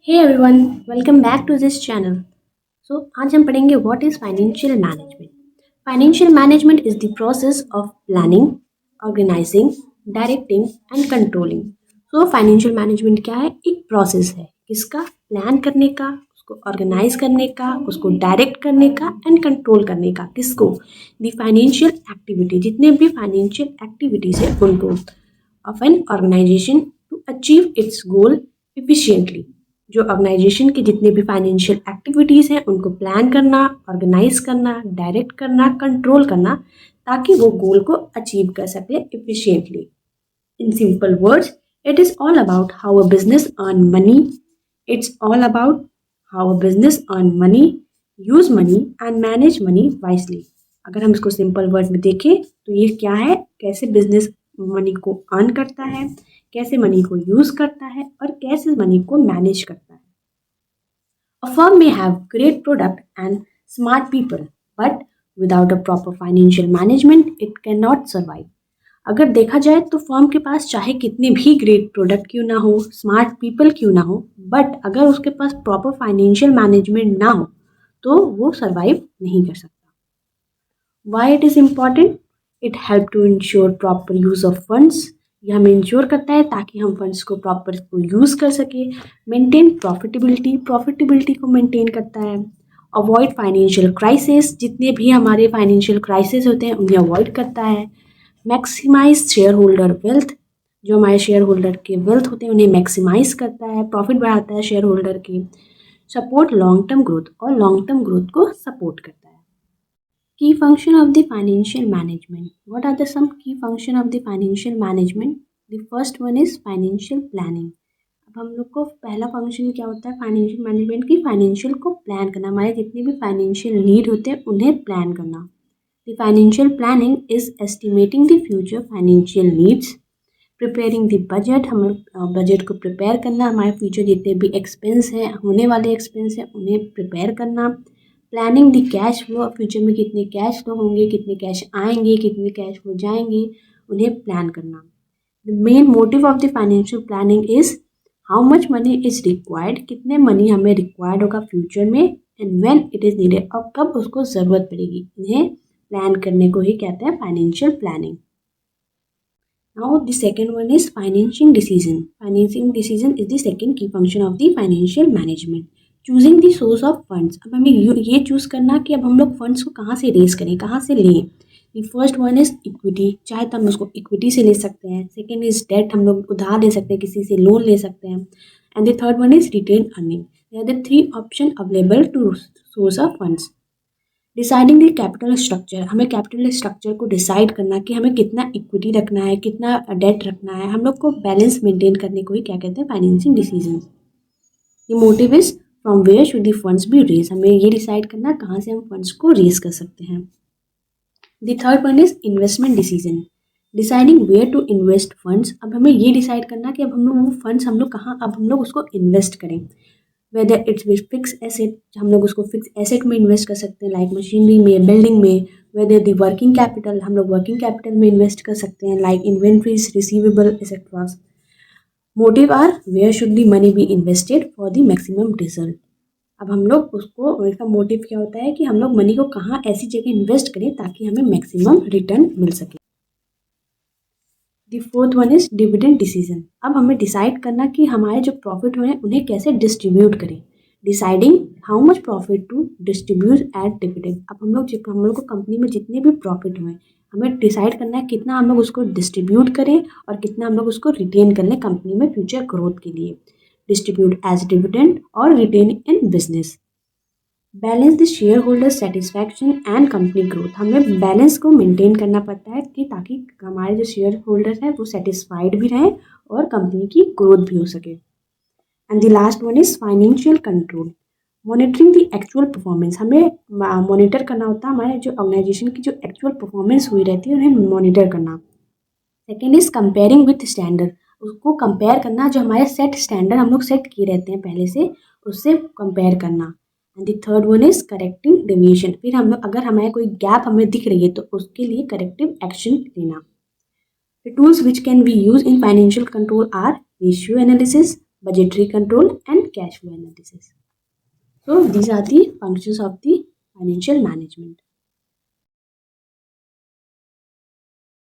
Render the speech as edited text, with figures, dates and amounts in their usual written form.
Hey everyone, welcome back to this channel. आज हम पढ़ेंगे what is financial management. Financial management is the process of planning, organizing, directing and controlling. Financial management क्या है? एक process है किसका? Plan करने का, उसको ऑर्गेनाइज करने का, उसको डायरेक्ट करने का एंड कंट्रोल करने का। किसको? द फाइनेंशियल एक्टिविटी, जितने भी फाइनेंशियल एक्टिविटीज़ है उनको, of an organization to achieve its goal efficiently. जो ऑर्गेनाइजेशन की जितने भी फाइनेंशियल एक्टिविटीज़ हैं उनको प्लान करना, ऑर्गेनाइज करना, डायरेक्ट करना, कंट्रोल करना, ताकि वो गोल को अचीव कर सके efficiently. In simple words, it is all about how a business earn money. It's all about how a business earn money, use money and manage money wisely. अगर हम इसको सिंपल वर्ड में देखें तो ये क्या है? कैसे बिजनेस मनी को अर्न करता है, कैसे मनी को यूज करता है और कैसे मनी को मैनेज करता है। A firm may have great product and smart people, but without a proper financial management, it cannot survive. अगर देखा जाए तो फर्म के पास चाहे कितने भी ग्रेट प्रोडक्ट क्यों ना हो, स्मार्ट पीपल क्यों ना हो, बट अगर उसके पास प्रॉपर फाइनेंशियल मैनेजमेंट ना हो तो वो सरवाइव नहीं कर सकता। Why it is important? It help to ensure proper use of funds. ये हमें इंश्योर करता है ताकि हम फंड्स को प्रॉपर यूज़ कर सके। मेंटेन प्रॉफिटेबिलिटी को मेंटेन करता है। अवॉइड फाइनेंशियल क्राइसिस, जितने भी हमारे फाइनेंशियल क्राइसिस होते हैं उन्हें अवॉइड करता है। मैक्सिमाइज शेयर होल्डर वेल्थ, जो हमारे शेयर होल्डर के वेल्थ होते हैं उन्हें मैक्सिमाइज करता है, प्रॉफिट बढ़ाता है शेयर होल्डर की। सपोर्ट लॉन्ग टर्म ग्रोथ, और लॉन्ग टर्म ग्रोथ को सपोर्ट करता है। Key function of the financial management. What are the some key function of the financial management? The first one is financial planning. अब हम लोग को पहला फंक्शन क्या होता है फाइनेंशियल मैनेजमेंट की? फाइनेंशियल को प्लान करना, हमारे जितने भी फाइनेंशियल नीड होते हैं उन्हें प्लान करना। The financial planning is estimating the future financial needs, preparing the budget, हमें बजट को प्रिपेयर करना, हमारे फ्यूचर जितने भी एक्सपेंस हैं, होने वाले एक्सपेंस हैं उन्हें प्रिपेयर करना। Planning the cash flow, future में कितने कैश फ्लो होंगे, कितने कैश आएंगे, कितने कैश फ्लो जाएंगे, उन्हें प्लान करना। The main motive of the financial planning is how much money is required, कितने मनी हमें रिक्वायर्ड होगा फ्यूचर में, and when it is needed, और कब उसको ज़रूरत पड़ेगी। इन्हें प्लान करने को ही कहते हैं financial planning. Now the second one is financial decision. Financial decision is the second की function of the financial management. Choosing the source of funds, अब हमें ये चूज़ करना कि अब हम लोग फंड्स को कहाँ से रेज करें, कहाँ से लें। The first one is equity, चाहे तो हम उसको इक्विटी से ले सकते हैं। सेकेंड इज डेट, हम लोग उधार ले सकते हैं, किसी से लोन ले सकते हैं। And the third one is retain earning. They are the three option available to source of funds. Deciding the capital structure, हमें कैपिटल स्ट्रक्चर को डिसाइड करना कि हमें कितना इक्विटी रखना है, कितना डेट रखना है, हम लोग को बैलेंस मेंटेन करने को ही क्या कहते हैं? Financial decision. The motive is from where should the funds be raise, हमें ये डिसाइड करना कहाँ से हम फंड्स को रेज कर सकते हैं। The third one is investment decision, deciding where to invest funds, अब हमें ये डिसाइड करना कि अब हम लोग वो फंड्स हम लोग कहाँ अब हम लोग उसको इन्वेस्ट करें। Whether it's with fix asset, हम लोग उसको फिक्स एसेट में इन्वेस्ट कर सकते हैं, लाइक मशीनरी में, बिल्डिंग में। वेदर दी वर्किंग कैपिटल, हम लोग वर्किंग कैपिटल में इन्वेस्ट कर सकते हैं, like inventories, receivable, etcetera. Motive are where should the money be invested for the maximum result, अब हम लोग उसको, इसका मोटिव क्या होता है कि हम लोग मनी को कहाँ ऐसी जगह इन्वेस्ट करें ताकि हमें मैक्सिमम रिटर्न मिल सके। The fourth one is dividend decision, अब हमें डिसाइड करना कि हमारे जो प्रॉफिट हुए हैं उन्हें कैसे डिस्ट्रीब्यूट करें। Deciding how much profit to distribute at dividend, अब हम लोग को कंपनी में जितने भी प्रॉफिट हुए हमें डिसाइड करना है कितना हम लोग उसको डिस्ट्रीब्यूट करें और कितना हम लोग उसको रिटेन कर लें कंपनी में फ्यूचर ग्रोथ के लिए। डिस्ट्रीब्यूट एज डिविडेंड और retain in business. Balance the share holder satisfaction and company growth, हमें बैलेंस को मेंटेन करना पड़ता है कि ताकि हमारे जो शेयर होल्डर्स हैं वो सेटिस्फाइड भी रहें और कंपनी की ग्रोथ भी हो सके। And the last one is financial control, monitoring the actual performance, हमें मॉनिटर करना होता है हमारे जो ऑर्गेनाइजेशन की जो एक्चुअल परफॉर्मेंस हुई रहती है उन्हें मॉनिटर करना। Second is comparing with standard, उसको कंपेयर करना, जो हमारे सेट स्टैंडर्ड हम लोग सेट किए रहते हैं पहले से उससे कंपेयर करना। And the third one is correcting deviation, फिर हम लोग अगर हमारे कोई गैप हमें दिख रही है तो उसके लिए करेक्टिव एक्शन लेना। The tools which can be use in financial control are ratio analysis, budgetary control, and cash flow analysis. So these are the functions of the financial management.